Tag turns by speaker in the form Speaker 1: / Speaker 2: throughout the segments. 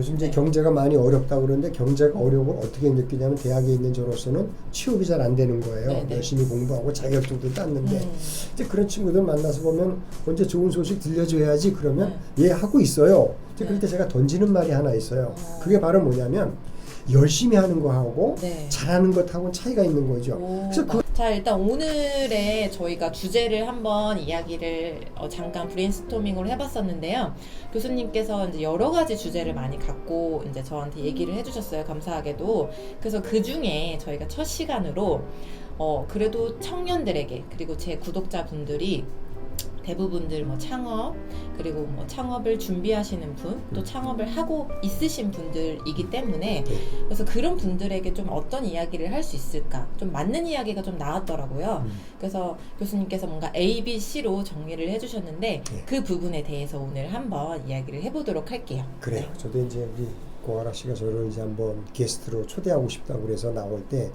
Speaker 1: 요즘 이제 경제가 많이 어렵다고 그러는데 경제가 어려움을 어떻게 느끼냐면 대학에 있는 저로서는 취업이 잘 안 되는 거예요.
Speaker 2: 네네.
Speaker 1: 열심히 공부하고 자격증도 땄는데 이제 그런 친구들 만나서 보면 언제 좋은 소식 들려줘야지 그러면 예 하고 있어요. 이제 그럴 때 제가 던지는 말이 하나 있어요. 그게 바로 뭐냐면 열심히 하는 거하고 잘하는 것하고는 차이가 있는 거죠. 그래서
Speaker 2: 자, 일단 오늘의 저희가 주제를 한번 이야기를 잠깐 브레인스토밍으로 해봤었는데요. 교수님께서 이제 여러 가지 주제를 많이 갖고 이제 저한테 얘기를 해주셨어요. 감사하게도. 그래서 그 중에 저희가 첫 시간으로 그래도 청년들에게 그리고 제 구독자분들이 대부분들 뭐 창업 그리고 뭐 창업을 준비하시는 분 또 창업을 하고 있으신 분들이기 때문에 그래서 그런 분들에게 좀 어떤 이야기를 할 수 있을까 좀 맞는 이야기가 좀 나왔더라고요. 그래서 교수님께서 뭔가 A, B, C로 정리를 해주셨는데 그 부분에 대해서 오늘 한번 이야기를 해보도록 할게요.
Speaker 1: 그래요. 저도 이제 우리 고아라 씨가 저를 이제 한번 게스트로 초대하고 싶다고 그래서 나올 때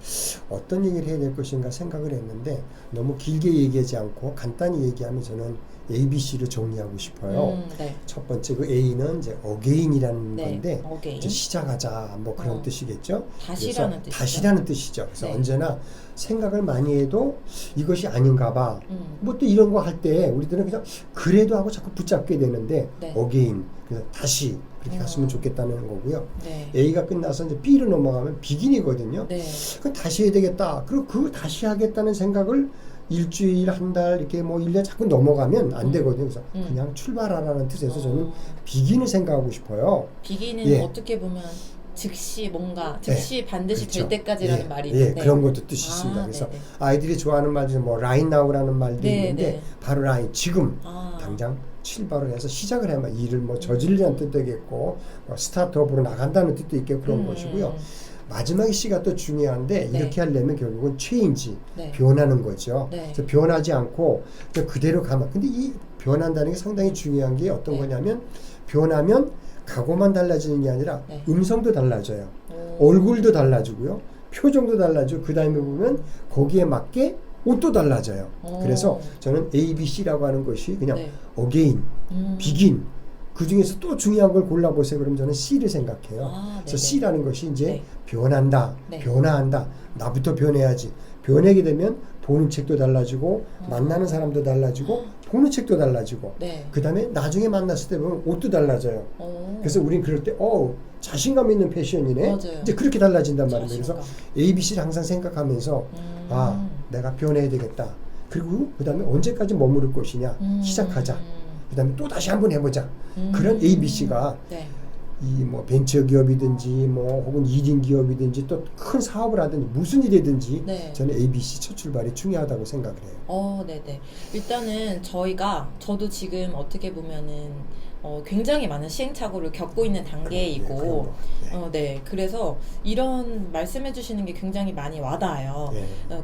Speaker 1: 어떤 얘기를 해야 될 것인가 생각을 했는데 너무 길게 얘기하지 않고 간단히 얘기하면 저는 A, B, C로 정리하고 싶어요. 첫 번째 그 A는 이제 어게인이라는 건데 이제 시작하자 뭐 그런 뜻이겠죠.
Speaker 2: 다시라는 뜻이죠.
Speaker 1: 다시라는 뜻이죠. 그래서 언제나 생각을 많이 해도 이것이 아닌가 봐. 뭐 또 이런 거 할 때 우리들은 그냥 그래도 하고 자꾸 붙잡게 되는데 어게인 그래서 다시 그렇게 갔으면 좋겠다는 거고요. A가 끝나서 이제 B로 넘어가면 비긴이거든요. 그럼 다시 해야 되겠다. 그리고 그 다시 하겠다는 생각을 일주일, 한 달, 이렇게 뭐 1년 자꾸 넘어가면 안 되거든요. 그래서 그냥 출발하라는 뜻에서 저는 비긴을 생각하고 싶어요.
Speaker 2: 비긴은 어떻게 보면 즉시 뭔가 즉시 반드시 될 때까지라는 말이 있는데
Speaker 1: 그런 것도 뜻이 있습니다. 그래서 아이들이 좋아하는 말 중에 뭐 right now라는 말도 있는데 바로 right 지금 당장 출발을 해서 시작을 하면 일을 뭐 저지르라는 뜻도 있겠고 스타트업으로 나간다는 뜻도 있겠고 그런 것이고요. 마지막에 C가 또 중요한데 이렇게 하려면 결국은 change, 변하는 거죠. 그래서 변하지 않고 그대로 가면 근데 이 변한다는 게 상당히 중요한 게 어떤 거냐면 변하면 각오만 달라지는 게 아니라 음성도 달라져요. 얼굴도 달라지고요. 표정도 달라지고 그 다음에 보면 거기에 맞게 옷도 달라져요. 그래서 저는 A, B, C라고 하는 것이 그냥 again, begin 그 중에서 또 중요한 걸 골라보세요. 그럼 저는 C를 생각해요. 그래서 C라는 것이 이제 변한다, 변화한다. 나부터 변해야지. 변하게 되면 보는 책도 달라지고 만나는 사람도 달라지고 보는 책도 달라지고 그 다음에 나중에 만났을 때 보면 옷도 달라져요. 그래서 우린 그럴 때 자신감 있는 패션이네. 이제 그렇게 달라진단 말이에요. 그래서 A, B, C를 항상 생각하면서 내가 변해야 되겠다. 그리고 그 다음에 언제까지 머무를 것이냐. 시작하자. 그 다음에 또 다시 한번 해보자. 그런 A, B, C가 이 뭐 벤처 기업이든지 뭐 혹은 1인 기업이든지 또 큰 사업을 하든지 무슨 일이든지 저는 A, B, C 첫 출발이 중요하다고 생각을 해요.
Speaker 2: 네네. 일단은 저도 지금 어떻게 보면은 굉장히 많은 시행착오를 겪고 있는 단계이고 그래서 이런 말씀해 주시는 게 굉장히 많이 와닿아요.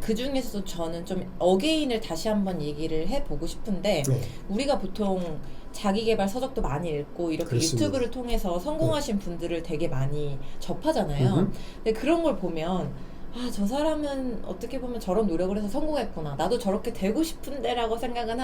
Speaker 2: 그 중에서도 저는 좀 어게인을 다시 한번 얘기를 해보고 싶은데 우리가 보통 자기계발 서적도 많이 읽고 이렇게 유튜브를 통해서 성공하신 분들을 되게 많이 접하잖아요. 근데 그런 걸 보면 저 사람은 어떻게 보면 저런 노력을 해서 성공했구나. 나도 저렇게 되고 싶은데 라고 생각은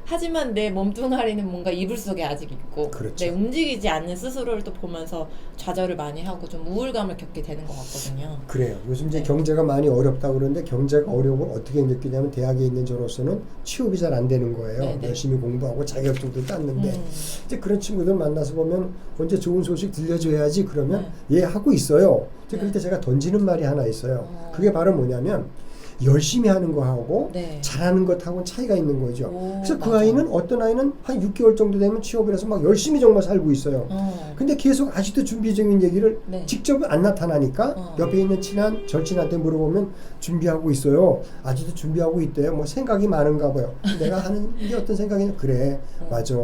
Speaker 2: 하지만 내 몸뚱아리는 뭔가 이불 속에 아직 있고 움직이지 않는 스스로를 또 보면서 좌절을 많이 하고 좀 우울감을 겪게 되는 것 같거든요.
Speaker 1: 그래요. 요즘 이제 경제가 많이 어렵다고 그러는데 경제가 어려움을 어떻게 느끼냐면 대학에 있는 저로서는 취업이 잘 안 되는 거예요. 열심히 공부하고 자격증도 땄는데 이제 그런 친구들 만나서 보면 언제 좋은 소식 들려줘야지 그러면 예 하고 있어요. 이제 그럴 때 제가 던지는 말이 하나 있어요. 그게 바로 뭐냐면 열심히 하는 거하고 잘하는 것하고는 차이가 있는 거죠. 그래서 그 아이는 어떤 아이는 한 6개월 정도 되면 취업을 해서 막 열심히 정말 살고 있어요. 근데 계속 아직도 준비 중인 얘기를 직접 안 나타나니까 옆에 있는 친한 절친한테 물어보면 준비하고 있어요. 아직도 준비하고 있대요. 뭐 생각이 많은가 봐요. 내가 하는 게 어떤 생각이냐? 그래 맞아.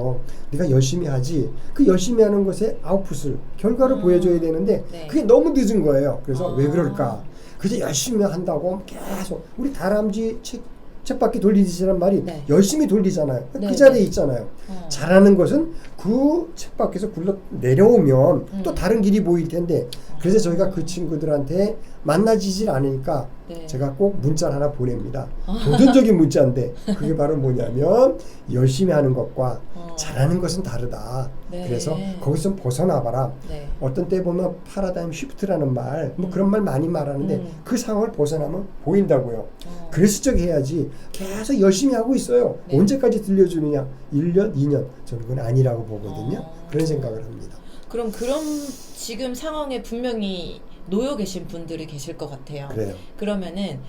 Speaker 1: 네가 열심히 하지. 그 열심히 하는 것에 아웃풋을 결과를 보여줘야 되는데 그게 너무 늦은 거예요. 그래서 왜 그럴까? 그저 열심히 한다고 계속 우리 다람쥐 쳇바퀴 돌리듯이란 말이 열심히 돌리잖아요. 그 자리에 있잖아요. 잘하는 것은 그 쳇바퀴에서 굴러 내려오면 또 다른 길이 보일 텐데 그래서 저희가 그 친구들한테 만나지질 않으니까
Speaker 2: 네.
Speaker 1: 제가 꼭 문자를 하나 보냅니다. 도전적인 문자인데 그게 바로 뭐냐면 열심히 하는 것과 잘하는 것은 다르다.
Speaker 2: 네.
Speaker 1: 그래서 거기서 좀 벗어나봐라.
Speaker 2: 네.
Speaker 1: 어떤 때 보면 파라다임 쉬프트라는 말, 뭐 그런 말 많이 말하는데 그 상황을 벗어나면 보인다고요. 그래서 해야지 계속 열심히 하고 있어요.
Speaker 2: 네.
Speaker 1: 언제까지 들려주느냐? 1년, 2년. 저는 그건 아니라고 보거든요. 그런 생각을 합니다.
Speaker 2: 그럼 그런 지금 상황에 분명히 놓여 계신 분들이 계실 것 같아요.
Speaker 1: 그래요.
Speaker 2: 그러면은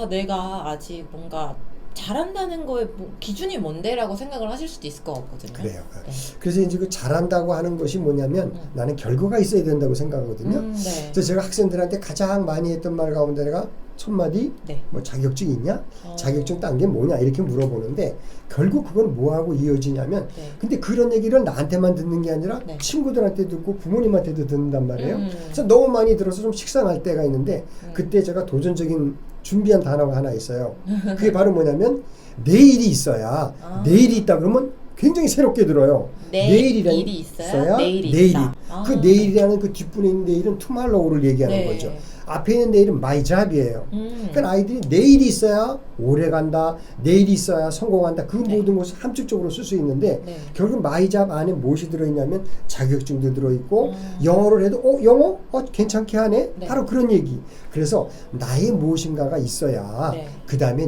Speaker 2: 내가 아직 뭔가 잘한다는 거에 뭐 기준이 뭔데라고 생각을 하실 수도 있을 것 같거든요.
Speaker 1: 그래요.
Speaker 2: 네.
Speaker 1: 그래서 이제 그 잘한다고 하는 것이 뭐냐면 나는 결과가 있어야 된다고 생각하거든요.
Speaker 2: 네.
Speaker 1: 그래서 제가 학생들한테 가장 많이 했던 말 가운데 내가 첫 마디
Speaker 2: 네.
Speaker 1: 뭐 자격증 있냐? 자격증 딴 게 뭐냐? 이렇게 물어보는데 결국 그건 뭐하고 이어지냐면
Speaker 2: 네.
Speaker 1: 근데 그런 얘기를 나한테만 듣는 게 아니라
Speaker 2: 네.
Speaker 1: 친구들한테 듣고 부모님한테도 듣는단 말이에요. 그래서 너무 많이 들어서 좀 식상할 때가 있는데 그때 제가 도전적인 준비한 단어가 하나 있어요. 그게 바로 뭐냐면 내일이 있어야 내일이 있다 그러면 굉장히 새롭게 들어요. 내일이라는
Speaker 2: 일이 있어야 내일이
Speaker 1: 내일이.
Speaker 2: 있다.
Speaker 1: 그 내일이라는 그 뒷분에 있는 내일은 투말로우를 얘기하는
Speaker 2: 네.
Speaker 1: 거죠. 앞에 있는 내일은 마이 잡이에요. 그러니까 아이들이 내일이 있어야 오래 간다. 내일이 있어야 성공한다. 그 모든 것을 함축적으로 쓸 수 있는데
Speaker 2: 네.
Speaker 1: 결국 마이 잡 안에 무엇이 들어있냐면 자격증도 들어있고 영어를 해도 영어? 괜찮게 하네?
Speaker 2: 네.
Speaker 1: 바로 그런 얘기. 그래서 나의 무엇인가가 있어야
Speaker 2: 네.
Speaker 1: 그 다음에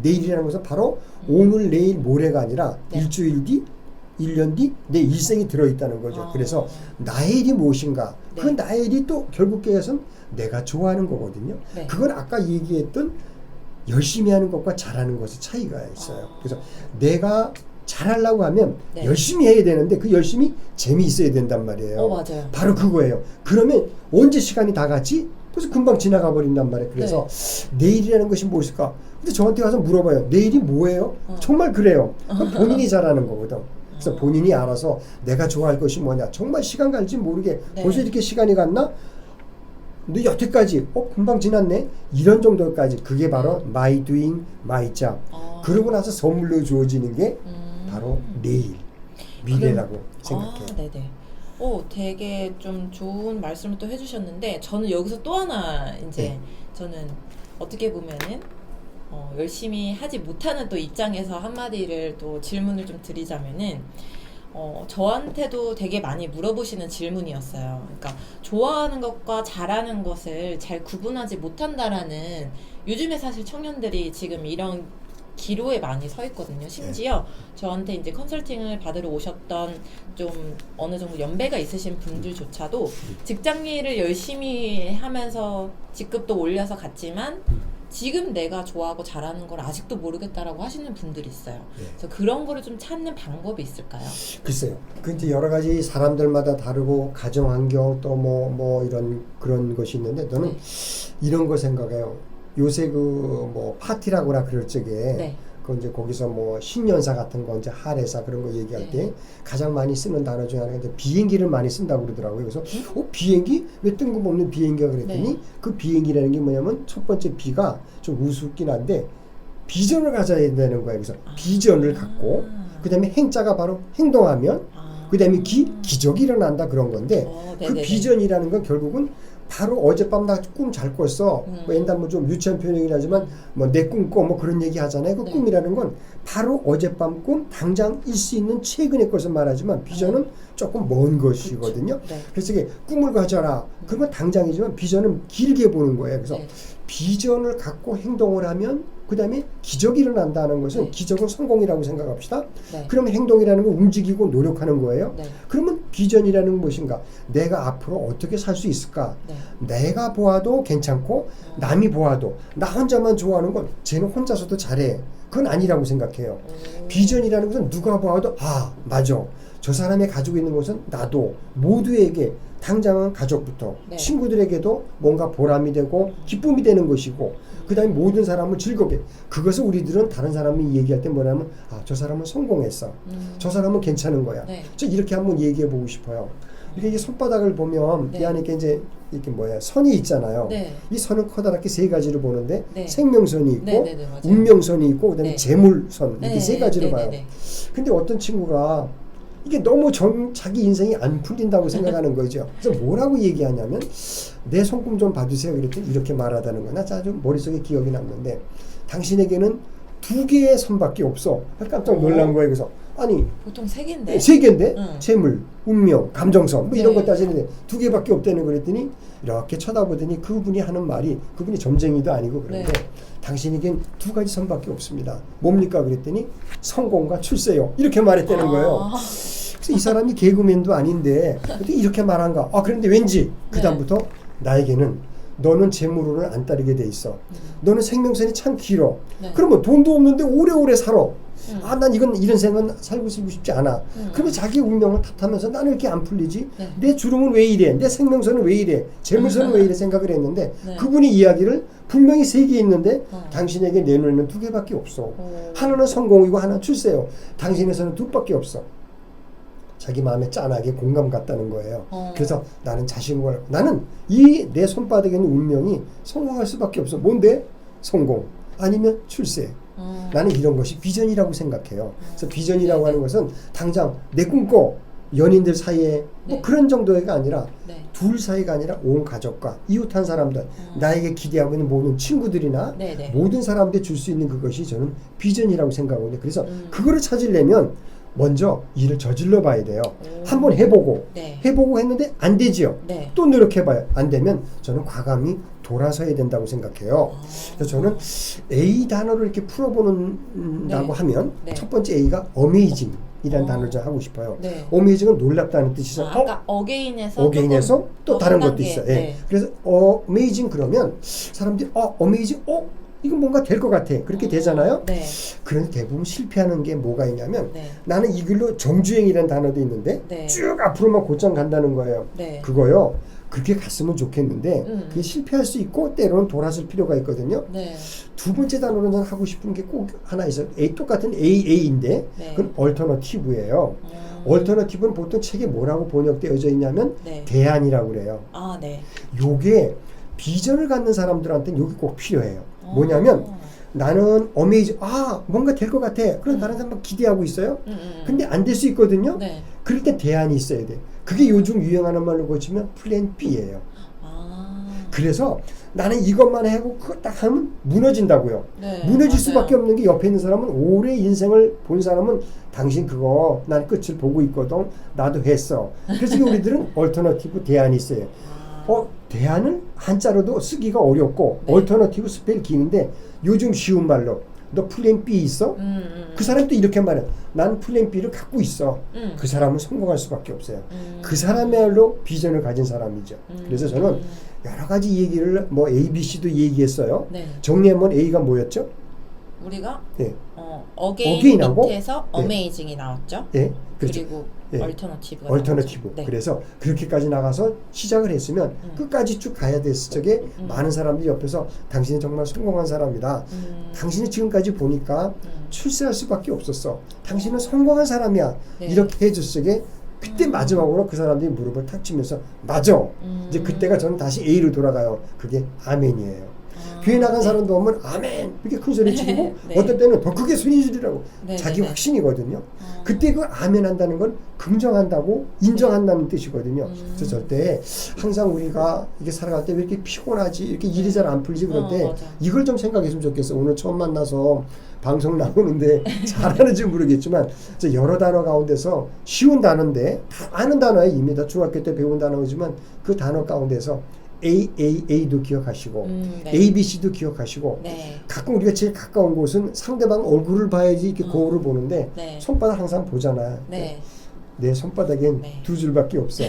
Speaker 1: 내일이라는 것은 바로 오늘 내일 모레가 아니라
Speaker 2: 네.
Speaker 1: 일주일 뒤 1년 뒤 내 일생이 들어있다는 거죠. 그래서 나의 일이 무엇인가?
Speaker 2: 네.
Speaker 1: 그 나의 일이 또 결국에는 내가 좋아하는 거거든요.
Speaker 2: 네.
Speaker 1: 그건 아까 얘기했던 열심히 하는 것과 잘하는 것의 차이가 있어요. 그래서 내가 잘하려고 하면
Speaker 2: 네.
Speaker 1: 열심히 해야 되는데 그 열심히 재미있어야 된단 말이에요.
Speaker 2: 맞아요.
Speaker 1: 바로 그거예요. 그러면 언제 시간이 다 갔지? 벌써 금방 지나가 버린단 말이에요. 그래서 내일이라는 것이 무엇일까? 근데 저한테 와서 물어봐요. 내일이 뭐예요? 정말 그래요. 그럼 본인이 잘하는 거거든. 그래서 본인이 알아서 내가 좋아할 것이 뭐냐. 정말 시간 갈지 모르게
Speaker 2: 네.
Speaker 1: 벌써 이렇게 시간이 갔나? 근데 여태까지 금방 지났네? 이런 정도까지 그게 바로 my doing, my job. 그러고 나서 선물로 주어지는 게 바로 내일, 미래라고 생각해요.
Speaker 2: 네네. 되게 좀 좋은 말씀을 또 해주셨는데 저는 여기서 또 하나 이제 저는 어떻게 보면은 열심히 하지 못하는 또 입장에서 한마디를 또 질문을 좀 드리자면은 저한테도 되게 많이 물어보시는 질문이었어요. 그러니까 좋아하는 것과 잘하는 것을 잘 구분하지 못한다라는 요즘에 사실 청년들이 지금 이런 기로에 많이 서 있거든요. 심지어 저한테 이제 컨설팅을 받으러 오셨던 좀 어느 정도 연배가 있으신 분들조차도 직장 일을 열심히 하면서 직급도 올려서 갔지만 지금 내가 좋아하고 잘하는 걸 아직도 모르겠다라고 하시는 분들이 있어요. 그래서 그런 거를 좀 찾는 방법이 있을까요?
Speaker 1: 글쎄요. 그 이제 여러 가지 사람들마다 다르고 가정 환경 또 뭐 이런 그런 것이 있는데 저는 이런 거 생각해요. 요새 그 뭐 파티라고나 그럴 적에 그 이제 거기서 뭐 신년사 같은 거 이제 할애사 그런 거 얘기할 때 가장 많이 쓰는 단어 중에 하나가 이제 비행기를 많이 쓴다고 그러더라고요. 그래서 비행기? 왜 뜬금없는 비행기가 그랬더니 그 비행기라는 게 뭐냐면 첫 번째 비가 좀 우습긴 한데 비전을 가져야 된다는 거예요. 그래서 비전을 갖고 그 다음에 행자가 바로 행동하면 그 다음에 기적이 일어난다 그런 건데 그 비전이라는 건 결국은 바로 어젯밤 나 꿈 잘 꿨어. 뭐 옛날 뭐 좀 유치한 표현이긴 하지만 뭐 내 꿈 꿔 뭐 그런 얘기 하잖아요. 그 꿈이라는 건 바로 어젯밤 꿈 당장 일 수 있는 최근의 것을 말하지만 비전은 조금 먼 것이거든요. 그래서 이게 꿈을 가져라. 그건 당장이지만 비전은 길게 보는 거예요. 그래서 비전을 갖고 행동을 하면 그 다음에 기적이 일어난다는 것은 기적은 성공이라고 생각합시다. 그러면 행동이라는 건 움직이고 노력하는 거예요. 그러면 비전이라는 건 무엇인가? 내가 앞으로 어떻게 살 수 있을까? 내가 보아도 괜찮고 남이 보아도 나 혼자만 좋아하는 건 쟤는 혼자서도 잘해. 그건 아니라고 생각해요. 비전이라는 것은 누가 보아도 맞아. 저 사람이 가지고 있는 것은 나도 모두에게 당장은 가족부터 친구들에게도 뭔가 보람이 되고 기쁨이 되는 것이고 그 다음에 모든 사람을 즐겁게 그것을 우리들은 다른 사람이 얘기할 때 뭐냐면 저 사람은 성공했어. 저 사람은 괜찮은 거야. 저 이렇게 한번 얘기해 보고 싶어요. 이렇게 손바닥을 보면 이 안에 이제 이렇게 선이 있잖아요. 이 선은 커다랗게 세 가지로 보는데 생명선이 있고 운명선이 있고 그다음에 재물선 이렇게 세 가지로 봐요. 근데 어떤 친구가 이게 너무 자기 인생이 안 풀린다고 생각하는 거죠. 그래서 뭐라고 얘기하냐면 내 손금 좀 봐주세요. 그랬더니 이렇게 말하다는 거나 아주 머릿속에 기억이 남는데 당신에게는 2개의 선밖에 없어. 깜짝 놀란 거예요. 그래서 아니
Speaker 2: 보통 3개인데.
Speaker 1: 3개인데
Speaker 2: 응.
Speaker 1: 재물, 운명, 감정성 뭐 이런
Speaker 2: 네.
Speaker 1: 것 따지는데 2개밖에 없다는 그랬더니 이렇게 쳐다보더니 그분이 하는 말이 그분이 점쟁이도 아니고 그런데
Speaker 2: 네.
Speaker 1: 당신에겐 2가지 선밖에 없습니다. 뭡니까 그랬더니 성공과 출세요. 이렇게 말했다는 거예요. 그래서 이 사람이 개그맨도 아닌데 어떻게 이렇게 말한가? 그런데 왠지 그 다음부터 나에게는 너는 재물로는 안 따르게 돼 있어. 너는 생명선이 참 길어.
Speaker 2: 네.
Speaker 1: 그러면 돈도 없는데 오래오래 살아. 난 이런 생은 살고 싶지 않아. 그러면 자기 운명을 탓하면서 나는 이렇게 안 풀리지?
Speaker 2: 네.
Speaker 1: 내 주름은 왜 이래? 내 생명선은 왜 이래? 재물선은 왜 이래? 생각을 했는데
Speaker 2: 네.
Speaker 1: 그분이 이야기를 분명히 3개 있는데 당신에게 내 눈에는 2개밖에 없어. 하나는 성공이고 하나는 출세요. 당신에서는 2밖에 없어. 자기 마음에 짠하게 공감 갔다는 거예요. 그래서 나는 자신을 나는 이 내 손바닥에 있는 운명이 성공할 수밖에 없어. 뭔데? 성공 아니면 출세. 나는 이런 것이 비전이라고 생각해요. 그래서 비전이라고 하는 것은 당장 내 꿈꿔 연인들 사이에 뭐
Speaker 2: 네.
Speaker 1: 그런 정도가 아니라
Speaker 2: 네.
Speaker 1: 둘 사이가 아니라 온 가족과 이웃한 사람들 나에게 기대하고 있는 모든 친구들이나
Speaker 2: 네, 네.
Speaker 1: 모든 사람들이 줄 수 있는 그것이 저는 비전이라고 생각하거든요. 그래서 그거를 찾으려면 먼저 일을 저질러 봐야 돼요. 한번 해보고
Speaker 2: 네.
Speaker 1: 해보고 했는데 안 되지요.
Speaker 2: 네.
Speaker 1: 또 노력해봐요. 안 되면 저는 과감히 돌아서야 된다고 생각해요. 그래서 저는 A 단어를 이렇게 풀어보는다고
Speaker 2: 네.
Speaker 1: 하면
Speaker 2: 네.
Speaker 1: 첫 번째 A가 어메이징 이라는 단어를 좀 하고 싶어요.
Speaker 2: 네.
Speaker 1: 어메이징은 놀랍다는 뜻이죠.
Speaker 2: 아까 어게인에서
Speaker 1: 어게인에서
Speaker 2: 조금
Speaker 1: 또
Speaker 2: 더
Speaker 1: 다른
Speaker 2: 한
Speaker 1: 것도
Speaker 2: 단계.
Speaker 1: 있어요.
Speaker 2: 네.
Speaker 1: 예. 그래서 어메이징 그러면 사람들이 어메이징 이건 뭔가 될 것 같아. 그렇게 되잖아요.
Speaker 2: 네.
Speaker 1: 그런데 대부분 실패하는 게 뭐가 있냐면
Speaker 2: 네.
Speaker 1: 나는 이 길로 정주행이라는 단어도 있는데
Speaker 2: 네.
Speaker 1: 쭉 앞으로만 곧장 간다는 거예요.
Speaker 2: 네.
Speaker 1: 그거요. 그렇게 갔으면 좋겠는데 그게 실패할 수 있고 때로는 돌아설 필요가 있거든요.
Speaker 2: 네.
Speaker 1: 두 번째 단어로 저는 하고 싶은 게 꼭 하나 있어요. 똑같은 AA인데
Speaker 2: 네.
Speaker 1: 그건 얼터너티브예요. 얼터너티브는 보통 책에 뭐라고 번역되어져 있냐면
Speaker 2: 네.
Speaker 1: 대안이라고 그래요.
Speaker 2: 아, 네.
Speaker 1: 요게 비전을 갖는 사람들한테는 요게 꼭 필요해요. 뭐냐면 나는 어메이징 뭔가 될 것 같아. 그래서 다른 사람 기대하고 있어요. 근데 안 될 수 있거든요.
Speaker 2: 네.
Speaker 1: 그럴 때 대안이 있어야 돼. 그게 요즘 유행하는 말로 고치면 플랜 B예요. 그래서 나는 이것만 하고 그거 딱 하면 무너진다고요.
Speaker 2: 네,
Speaker 1: 무너질
Speaker 2: 맞아요.
Speaker 1: 수밖에 없는 게 옆에 있는 사람은 오래 인생을 본 사람은 당신 그거 난 끝을 보고 있거든. 나도 했어. 그래서 우리들은 얼터너티브 대안이 있어요. 대안을 한자로도 쓰기가 어렵고
Speaker 2: 네.
Speaker 1: 얼터너티브 스펠 기는데 요즘 쉬운 말로 너 플랜 B 있어? 그 사람도 이렇게 말해. 난 플랜 B를 갖고 있어. 그 사람은 성공할 수밖에 없어요. 그 사람야말로 비전을 가진 사람이죠. 그래서 저는 여러 가지 얘기를 뭐 A, B, C도 얘기했어요.
Speaker 2: 네.
Speaker 1: 정리하면 A가 뭐였죠?
Speaker 2: 우리가
Speaker 1: 예.
Speaker 2: 어게인
Speaker 1: 어게인하고,
Speaker 2: 밑에서
Speaker 1: 네.
Speaker 2: 어메이징이 나왔죠.
Speaker 1: 예. 그렇죠.
Speaker 2: 그리고
Speaker 1: 예.
Speaker 2: 얼터너티브가
Speaker 1: 얼터너티브.
Speaker 2: 나왔죠. 네.
Speaker 1: 그래서 그렇게까지 나가서 시작을 했으면 끝까지 쭉 가야 됐을 적에 많은 사람들이 옆에서 당신이 정말 성공한 사람이다. 당신이 지금까지 보니까 출세할 수밖에 없었어. 당신은 성공한 사람이야.
Speaker 2: 네.
Speaker 1: 이렇게 해줄 적에 그때 마지막으로 그 사람들이 무릎을 탁 치면서 맞아. 이제 그때가 저는 다시 A로 돌아가요. 그게 아멘이에요. 교회 나간 사람도 오면 아멘 이렇게 큰 소리 치고
Speaker 2: 네.
Speaker 1: 어떤 때는 더 크게 소리 지르라고
Speaker 2: 네,
Speaker 1: 자기
Speaker 2: 네,
Speaker 1: 확신이거든요. 그때 그 아멘 한다는 건 긍정한다고 인정한다는 뜻이거든요. 그래서 절대 항상 우리가 이게 살아갈 때 왜 이렇게 피곤하지 이렇게 일이 잘 안 풀리지 그럴 때
Speaker 2: 맞아.
Speaker 1: 이걸 좀 생각했으면 좋겠어. 오늘 처음 만나서 방송 나오는데 잘하는지 모르겠지만 여러 단어 가운데서 쉬운 단어인데 다 아는 단어에 이미 다 중학교 때 배운 단어지만 그 단어 가운데서 AAA도 기억하시고
Speaker 2: 네.
Speaker 1: ABC도 기억하시고
Speaker 2: 네.
Speaker 1: 가끔 우리가 제일 가까운 곳은 상대방 얼굴을 봐야지 이렇게 거울을 보는데
Speaker 2: 네.
Speaker 1: 손바닥 항상 보잖아.
Speaker 2: 네.
Speaker 1: 내 손바닥엔
Speaker 2: 네.
Speaker 1: 2줄밖에 없어.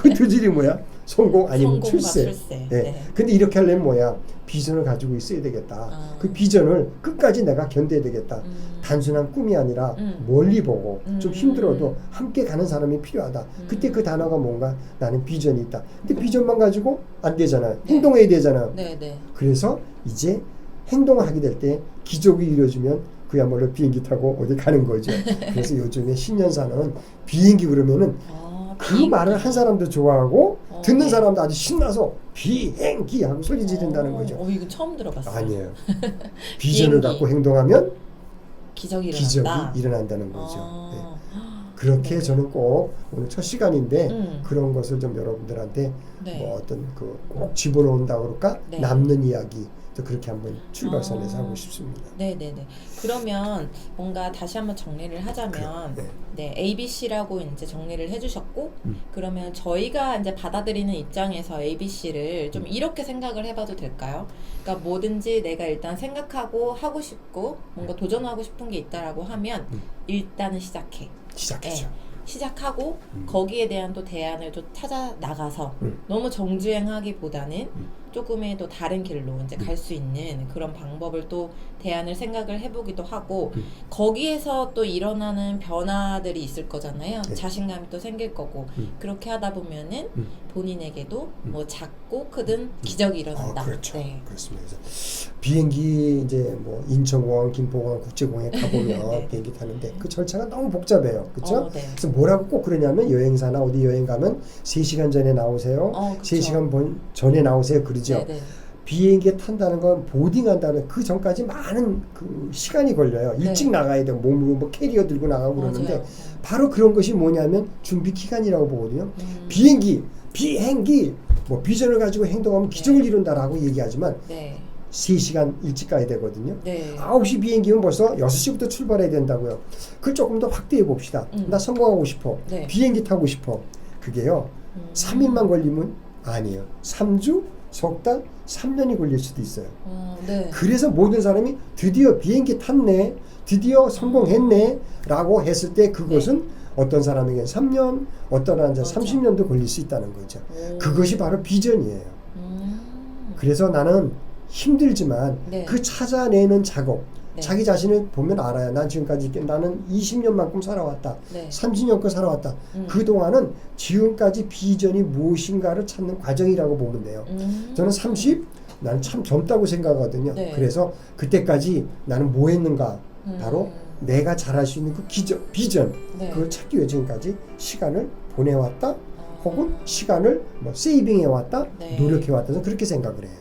Speaker 1: 그 2줄이 뭐야? 성공 아니면
Speaker 2: 성공과
Speaker 1: 출세.
Speaker 2: 출세.
Speaker 1: 예.
Speaker 2: 네.
Speaker 1: 근데 이렇게 하려면 뭐야? 비전을 가지고 있어야 되겠다. 그 비전을 끝까지 내가 견뎌야 되겠다. 단순한 꿈이 아니라 멀리 보고 좀 힘들어도 함께 가는 사람이 필요하다. 그때 그 단어가 뭔가 나는 비전이 있다. 근데 비전만 가지고 안 되잖아요. 행동해야 되잖아요.
Speaker 2: 네, 네.
Speaker 1: 그래서 이제 행동을 하게 될 때 기적이 이루어지면 그야말로 비행기 타고 어디 가는 거죠. 그래서 요즘에 신년사는 비행기 그러면은 그
Speaker 2: 비행기.
Speaker 1: 말을 한 사람도 좋아하고 듣는
Speaker 2: 네.
Speaker 1: 사람도 아주 신나서 비행기 하고 소리 지른다는 거죠.
Speaker 2: 이거 처음 들어봤어요.
Speaker 1: 아니에요. 비전을
Speaker 2: 비행기.
Speaker 1: 갖고 행동하면
Speaker 2: 기적이
Speaker 1: 기적이
Speaker 2: 일어난다.
Speaker 1: 일어난다는 거죠. 네. 그렇게
Speaker 2: 네.
Speaker 1: 저는 꼭 오늘 첫 시간인데 그런 것을 좀 여러분들한테
Speaker 2: 네.
Speaker 1: 뭐 어떤 그 꼭 집어넣는다 그럴까?
Speaker 2: 네.
Speaker 1: 남는 이야기 또 그렇게 한번 출발선에서
Speaker 2: 아.
Speaker 1: 하고 싶습니다.
Speaker 2: 네네네. 그러면 뭔가 다시 한번 정리를 하자면,
Speaker 1: 네.
Speaker 2: 네, ABC라고 이제 정리를 해주셨고,
Speaker 1: 음.
Speaker 2: 그러면 저희가 이제 받아들이는 입장에서 ABC를 좀 이렇게 생각을 해봐도 될까요? 그러니까 뭐든지 내가 일단 생각하고 하고 싶고, 뭔가 도전하고 싶은 게 있다라고 하면, 일단은 시작해.
Speaker 1: 시작했죠.
Speaker 2: 시작하고 거기에 대한 또 대안을 또 찾아 나가서 너무 정주행하기보다는 조금의 또 다른 길로 이제 갈 수 있는 그런 방법을 또 대안을 생각을 해보기도 하고 거기에서 또 일어나는 변화들이 있을 거잖아요.
Speaker 1: 네.
Speaker 2: 자신감이 또 생길 거고 그렇게 하다 보면은 본인에게도 뭐 작고 크든 기적이 일어난다.
Speaker 1: 그렇죠.
Speaker 2: 네.
Speaker 1: 그렇습니다. 그래서 비행기 이제 뭐 인천공항, 김포공항, 국제공항에 가보면
Speaker 2: 네.
Speaker 1: 비행기 타는데 그 절차가 너무 복잡해요. 그렇죠?
Speaker 2: 네.
Speaker 1: 그래서 뭐라고 꼭 그러냐면 여행사나 어디 여행 가면 3시간 전에 나오세요.
Speaker 2: 그쵸.
Speaker 1: 3시간 전에 나오세요. 그러죠.
Speaker 2: 네네.
Speaker 1: 비행기에 탄다는 건 보딩한다는 그 전까지 많은 그 시간이 걸려요. 일찍
Speaker 2: 네.
Speaker 1: 나가야 돼요. 몸으로 뭐 캐리어 들고 나가고 그러는데
Speaker 2: 맞아요.
Speaker 1: 바로 그런 것이 뭐냐면 준비 기간이라고 보거든요. 비행기 뭐 비전을 가지고 행동하면 기적을 이룬다라고 얘기하지만
Speaker 2: 네.
Speaker 1: 3시간 일찍 가야 되거든요.
Speaker 2: 네.
Speaker 1: 9시 비행기면 벌써 6시부터 출발해야 된다고요. 그걸 조금 더 확대해 봅시다. 나 성공하고 싶어.
Speaker 2: 네.
Speaker 1: 비행기 타고 싶어. 그게요. 3일만 걸리면 아니에요. 3주, 석 달, 3년이 걸릴 수도 있어요.
Speaker 2: 네.
Speaker 1: 그래서 모든 사람이 드디어 비행기 탔네, 드디어 성공했네 라고 했을 때 그것은 어떤 사람에게는 3년, 어떤 환자
Speaker 2: 맞아.
Speaker 1: 30년도 걸릴 수 있다는 거죠.
Speaker 2: 오.
Speaker 1: 그것이 바로 비전이에요. 그래서 나는 힘들지만
Speaker 2: 네.
Speaker 1: 그 찾아내는 작업,
Speaker 2: 네.
Speaker 1: 자기 자신을 보면 알아요. 난 지금까지 나는 20년만큼 살아왔다.
Speaker 2: 네.
Speaker 1: 30년껏 살아왔다. 그동안은 지금까지 비전이 무엇인가를 찾는 과정이라고 보면 돼요. 저는 30, 나는 참 젊다고 생각하거든요.
Speaker 2: 네.
Speaker 1: 그래서 그때까지 나는 뭐 했는가? 바로 내가 잘할 수 있는 그 비전,
Speaker 2: 네.
Speaker 1: 그걸 찾기 위해 지금까지 시간을 보내왔다. 혹은 시간을 뭐 세이빙해왔다.
Speaker 2: 네.
Speaker 1: 노력해왔다. 저는 그렇게 생각을 해요.